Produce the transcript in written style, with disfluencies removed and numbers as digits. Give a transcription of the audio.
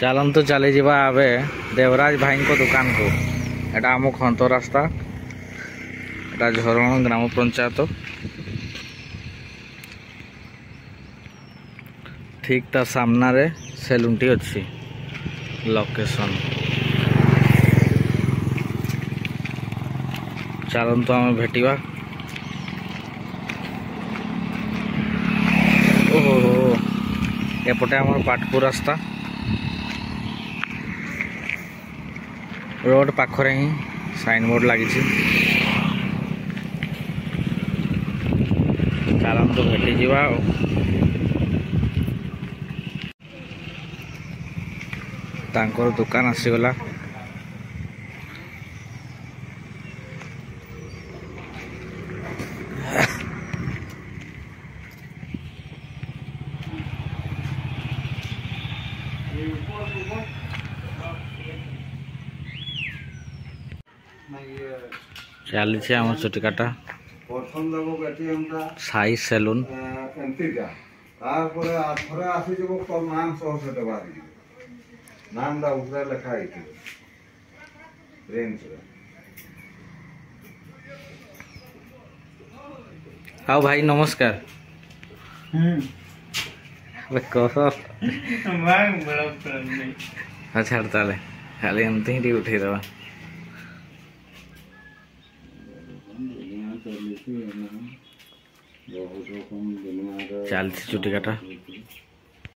चलतु चली जावा आवे देवराज भाई को दुकान को। एटा आम खंत रास्ता, एटा झरण ग्राम पंचायत। ठीक ता सामना रे सेलून टी अच्छी लोकेशन। चलतु आम भेटिवा। ओहो एपटे आम पाटपुर रास्ता, रोड पाखरे ही साइन बोर्ड लगी। चलतु भेटी जावा। तांकर दुकान आसीगला। चली आम चुटी काटा साई सेलून। आओ भाई नमस्कार। अच्छा ताले खाली एमती ही उठे दवा। चलती चुटी काटा।